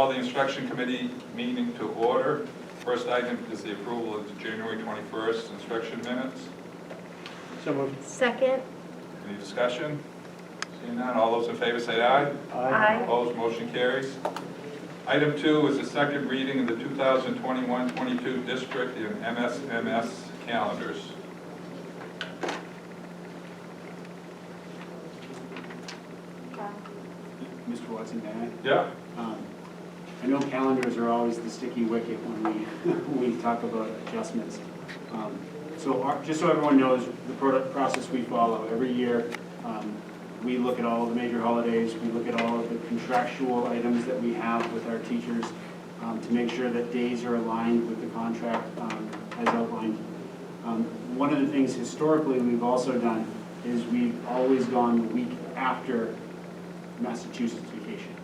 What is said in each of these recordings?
call the instruction committee meeting to order. First item is the approval of the January 21st instruction minutes. So moved. Second. Any discussion? Seeing none, all those in favor say aye. Aye. Opposed, motion carries. Item 2 is the second reading of the 2021-22 district and MSMS calendars. Mr. Watson, may I? Yeah. I know calendars are always the sticky wicket when we when we talk about adjustments. Just so everyone knows the process we follow every year, we look at all the major holidays. We look at all of the contractual items that we have with our teachers to make sure that days are aligned with the contract as outlined. One of the things historically we've also done is we've always gone the week after Massachusetts vacation,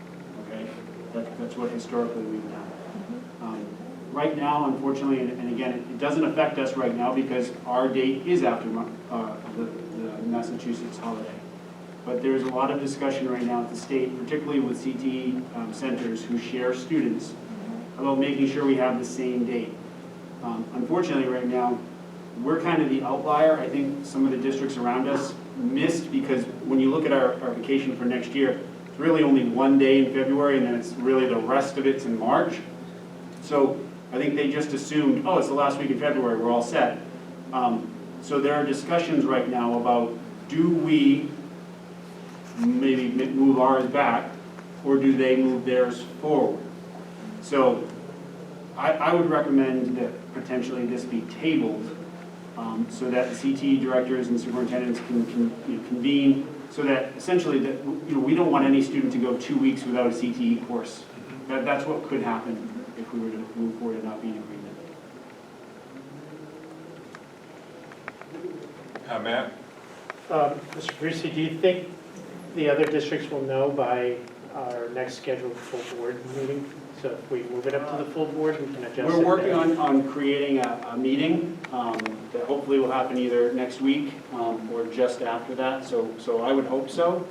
okay? That's what historically we've done. Right now, unfortunately, and again, it doesn't affect us right now because our date is after the Massachusetts holiday. But there's a lot of discussion right now at the state, particularly with CTE centers who share students, about making sure we have the same date. Unfortunately, right now, we're kind of the outlier. I think some of the districts around us missed because when you look at our vacation for next year, it's really only one day in February and then it's really the rest of it's in March. So I think they just assumed, oh, it's the last week in February, we're all set. So there are discussions right now about do we maybe move ours back or do they move theirs forward? So I would recommend that potentially this be tabled so that the CTE directors and superintendents can convene so that essentially that we don't want any student to go 2 weeks without a CTE course. That's what could happen if we were to move forward and not be in agreement. Matt? Mr. Parisi, do you think the other districts will know by our next scheduled full board meeting? So if we move it up to the full board, we can adjust it We're working there. on creating a meeting that hopefully will happen either next week or just after that. So I would hope so.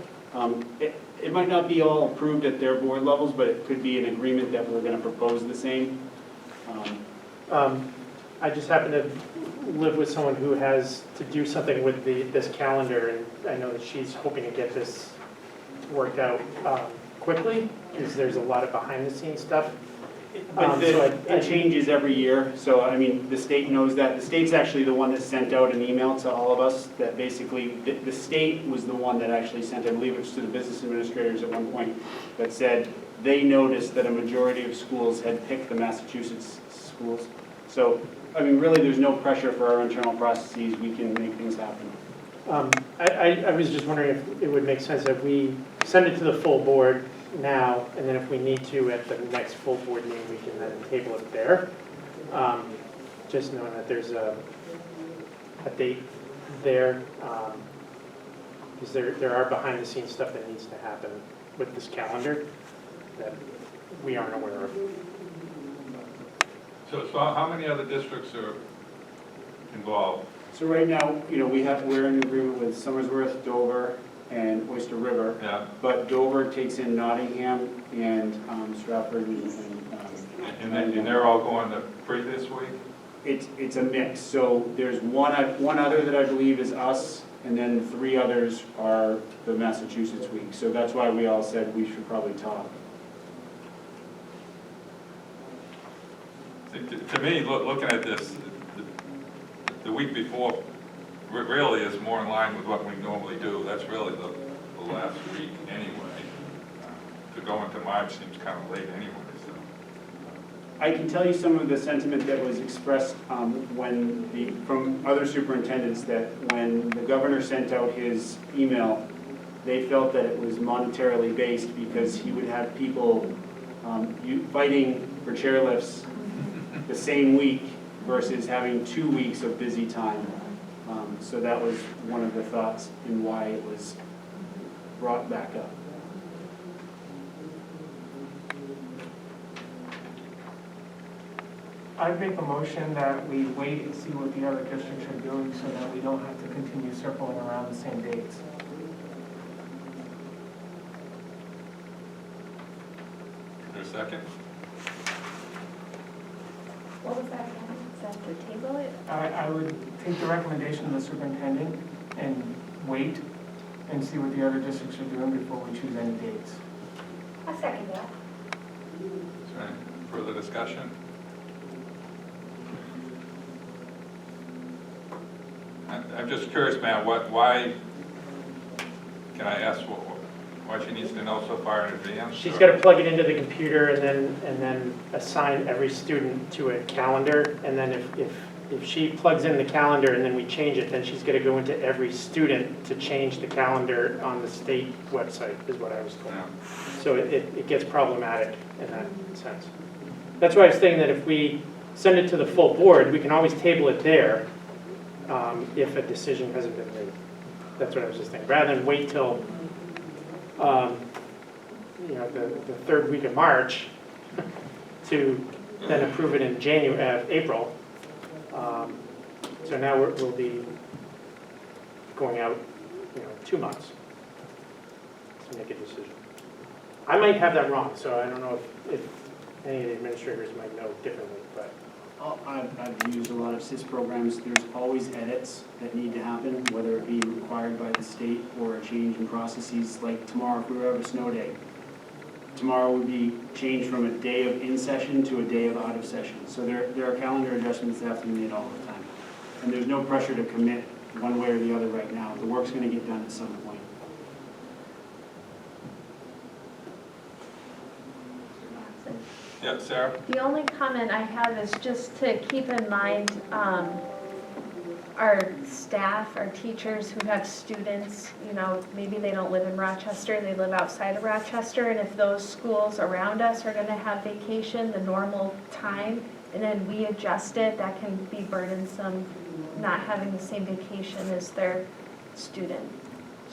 It might not be all approved at their board levels, but it could be an agreement that we're going to propose the same. I just happen to live with someone who has to do something with this calendar, and I know that she's hoping to get this worked out quickly, because there's a lot of behind-the-scenes stuff. But it changes every year, so I mean, the state knows that. The state's actually the one that sent out an email to all of us that basically, the state was the one that actually sent, I believe it was to the business administrators at one point, that said they noticed that a majority of schools had picked the Massachusetts schools. So, I mean, really there's no pressure for our internal processes. We can make things happen. I was just wondering if it would make sense if we send it to the full board now, and then if we need to at the next full board meeting, we can then table it there. Just knowing that there's a date there, because there are behind the scenes stuff that needs to happen with this calendar that we aren't aware of. So how many other districts are involved? So right now, we're in agreement with Somersworth, Dover, and Oyster River. Yeah. But Dover takes in Nottingham and Stratford And they're all going to pre this week? It's a mix. So there's one other that I believe is us, and then 3 others are the Massachusetts week. So that's why we all said we should probably talk. To me, looking at this, the week before really is more in line with what we normally do. That's really the last week anyway. To go into March seems kind of late anyway. So. I can tell you some of the sentiment that was expressed from other superintendents that when the governor sent out his email, they felt that it was monetarily based because he would have people fighting for chairlifts the same week versus having 2 weeks of busy time. So that was one of the thoughts in why it was brought back up. I'd make a motion that we wait and see what the other districts are doing so that we don't have to continue circling around the same dates. there a second? What was that again? Is that to table it? I would take the recommendation of the superintendent and wait and see what the other districts are doing before we choose any dates. I second that. Is there any further discussion? I'm just curious, Matt, why, can I ask why she needs to know so far in advance? She's or- got to plug it into the computer and then assign every student to a calendar. And then if she plugs in the calendar and then we change it, then she's got to go into every student to change the calendar on the state website, is what I was told. Yeah. So it gets problematic in that sense. That's why I was saying that if we send it to the full board, we can always table it there if a decision hasn't been made. That's what I was just thinking, rather than wait till the third week of March to then approve it in April. So now we'll be going out, 2 months to make a decision. I might have that wrong, so I don't know if any of the administrators might know differently, but. I've used a lot of SIS programs. There's always edits that need to happen, whether it be required by the state or a change in processes. Like tomorrow, if we were to have a snow day, tomorrow would be changed from a day of in session to a day of out of session. So there are calendar adjustments that have to be made all the time. And there's no pressure to commit one way or the other right now. The work's going to get done at some point. Yeah, Sarah? The only comment I have is just to keep in mind our staff, our teachers who have students, maybe they don't live in Rochester, they live outside of Rochester, and if those schools around us are going to have vacation the normal time, and then we adjust it, that can be burdensome, not having the same vacation as their student,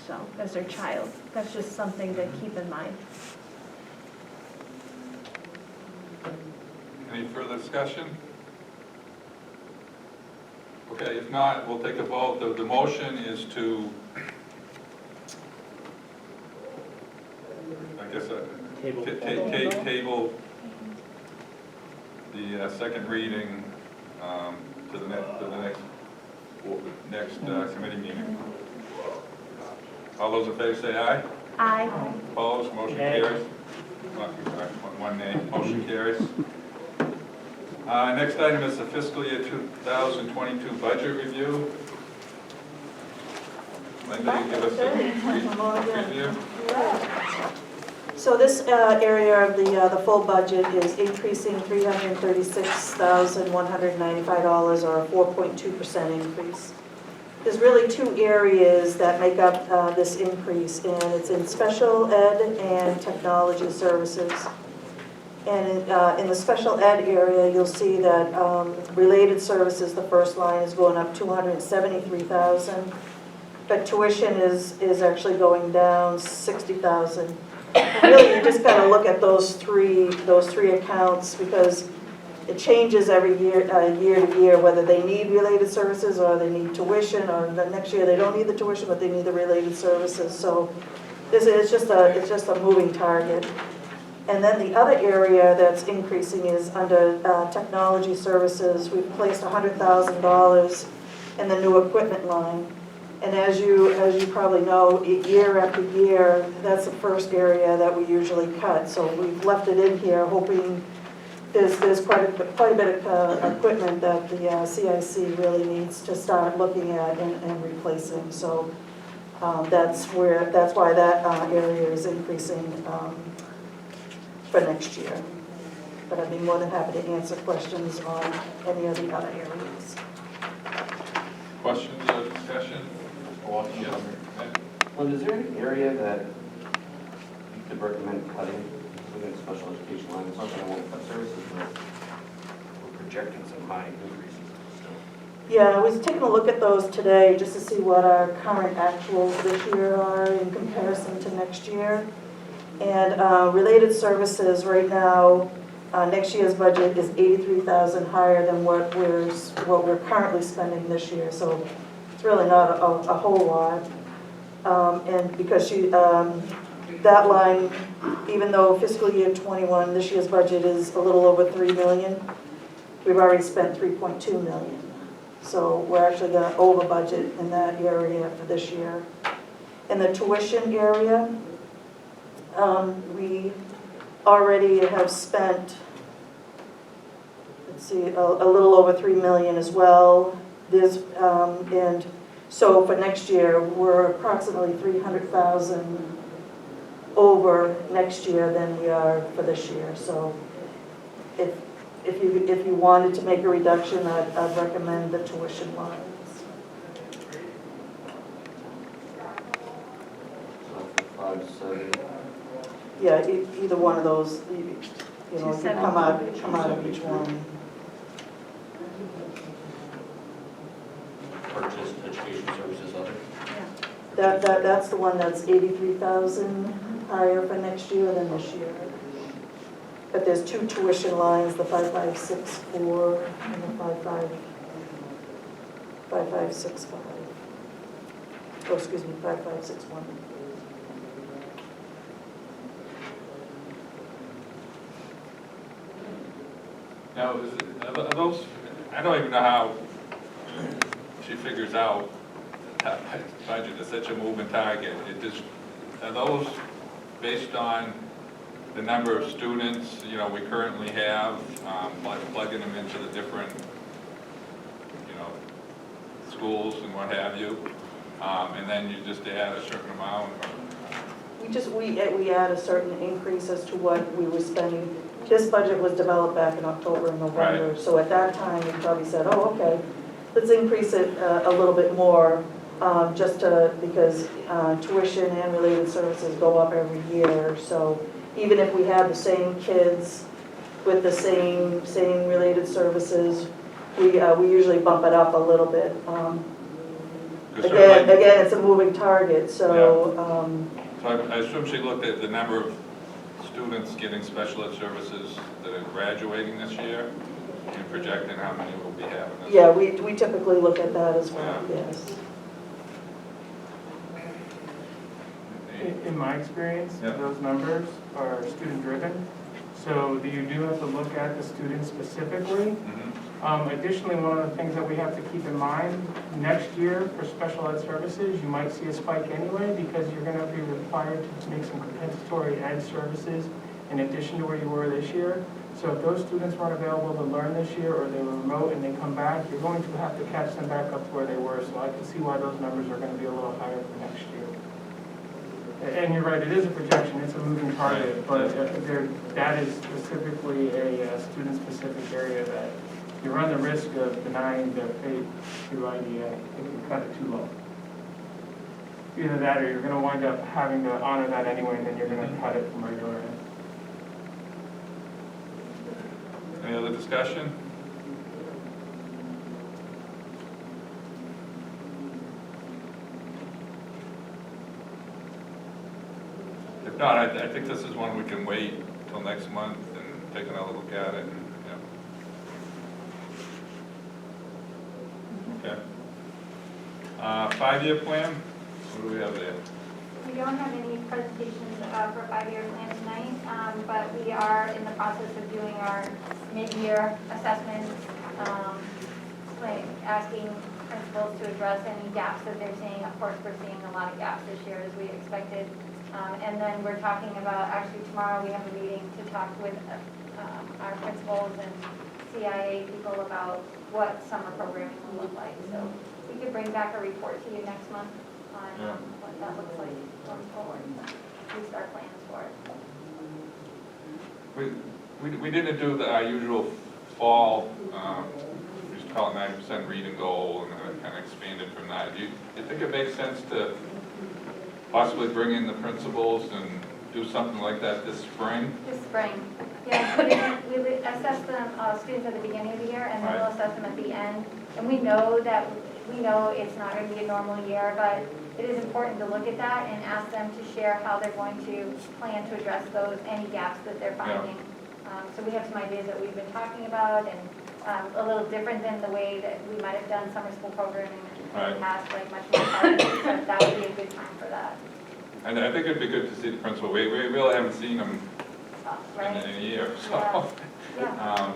so, as their child. That's just something to keep in mind. Any further discussion? Okay, if not, we'll take a vote. The motion is to, I guess, table the second reading to the next committee meeting. All those in favor say aye. Aye. Opposed, motion carries. One nay, motion carries. Next item is the fiscal year 2022 budget review. Linda, you give us a review. So this area of the full budget is increasing $336,195, or a 4.2% increase. There's really two areas that make up this increase, and it's in special ed and technology services. And in the special ed area, you'll see that related services, the first line is going up $273,000, but tuition is actually going down $60,000. Really, you just got to look at those three accounts, because it changes every year, year to year, whether they need related services or they need tuition, or the next year they don't need the tuition, but they need the related services. So it's just a moving target. And then the other area that's increasing is under technology services. We've placed $100,000 in the new equipment line. And as you probably know, year after year, that's the first area that we usually cut. So we've left it in here, hoping there's quite a bit of equipment that the CIC really needs to start looking at and replacing. So that's why that area is increasing for next year. But I'd be more than happy to answer questions on any of the other areas. Questions or discussion? Yes. Well, is there an area that you could recommend cutting within the special education line? It's not that I want to cut services, but we're projecting some high increases still. Yeah, I was taking a look at those today just to see what our current actuals this year are in comparison to next year. And related services right now, next year's budget is $83,000 higher than what we're currently spending this year. So it's really not a whole lot. And because that line, even though fiscal year '21, this year's budget is a little over 3 million, we've already spent 3.2 million. So we're actually going to over budget in that area for this year. In the tuition area, we already have spent, let's see, a little over 3 million as well. And so for next year, we're approximately 300,000 over next year than we are for this year. So if you wanted to make a reduction, I'd recommend the tuition lines. So 5, 7. Yeah, either one of those, you know, if you come out of each 272. one. Purchased education services other. That's the one that's 83,000 higher for next year than this year. But there's two tuition lines, the 5564 and the 5565. Oh, excuse me, 5561. Now, are those, I don't even know how she figures out that budget is such a moving target. It just, are those based on the number of students, you know, we currently have, plugging them into the different, you know, schools and what have you, and then you just add a certain amount? We add a certain increase as to what we were spending. This budget was developed back in October and November, Right. so at that time, we probably said, oh, okay, let's increase it a little bit more, because tuition and related services go up every year. So even if we had the same kids with the same related services, we usually bump it up a little bit. Again, it's a moving target, so. So I assume she looked at the number of students getting special ed services that are graduating this year and projecting how many we'll be having this. Yeah, we typically look at that as well, yes. In my experience, Yeah. those numbers are student-driven, so you do have to look at the student specifically. Mhm. Additionally, one of the things that we have to keep in mind, next year for special ed services, you might see a spike anyway because you're going to be required to make some compensatory ed services in addition to where you were this year. So if those students weren't available to learn this year or they were remote and they come back, you're going to have to catch them back up to where they were. So I can see why those numbers are going to be a little higher for next year. And you're right, it is a projection, it's a moving target, but that is specifically a student-specific area that you run the risk of denying the FAPE through IDA if you cut it too low. Either that or you're going to wind up having to honor that anyway, and then you're going to cut it from regular ed. Any other discussion? If not, I think this is one we can wait till next month and take another look at it. Yeah. Okay. 5-year plan, what do we have there? We don't have any presentations for a 5-year plan tonight, but we are in the process of doing our mid-year assessments, asking principals to address any gaps that they're seeing. Of course, we're seeing a lot of gaps this year as we expected. And then we're talking about, actually tomorrow we have a meeting to talk with our principals and CIA people about what summer programming will look like. So we could bring back a report to you next month on what that looks like going forward. At least our plans for it. We didn't do our usual fall, we used to call it 90% reading goal, and then it kind of expanded from that. Do you think it makes sense to possibly bring in the principals and do something like that this spring? This spring. Yeah, we assess them, students at the beginning of the year, and then we'll assess them at the end. And we know it's not going to be a normal year, but it is important to look at that and ask them to share how they're going to plan to address any gaps that they're finding. So we have some ideas that we've been talking about, and a little different than the way that we might have done summer school programming in the past, like much more targeted, so that would be a good time for that. And I think it'd be good to see the principal. We really haven't seen him in Right? a year, Yeah. so Yeah.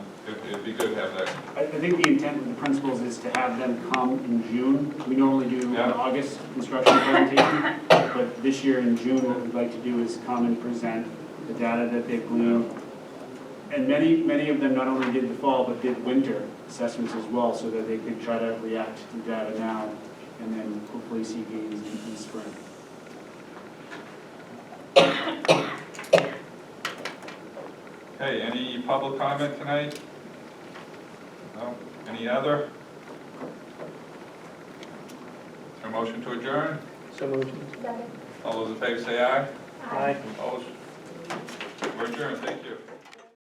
it'd be good to have that. I think the intent with the principals is to have them come in June. We normally do Yeah. an August instruction presentation, but this year in June, what we'd like to do is come and present the data that they've gleaned. And many of them not only did the fall, but did winter assessments as well, so that they could try to react to the data now, and then hopefully see gains in spring. Hey, any public comment tonight? No? Any other? Is there a motion to adjourn? So moved. Second. All those in favor say aye. Aye. Opposed? We're adjourned, thank you.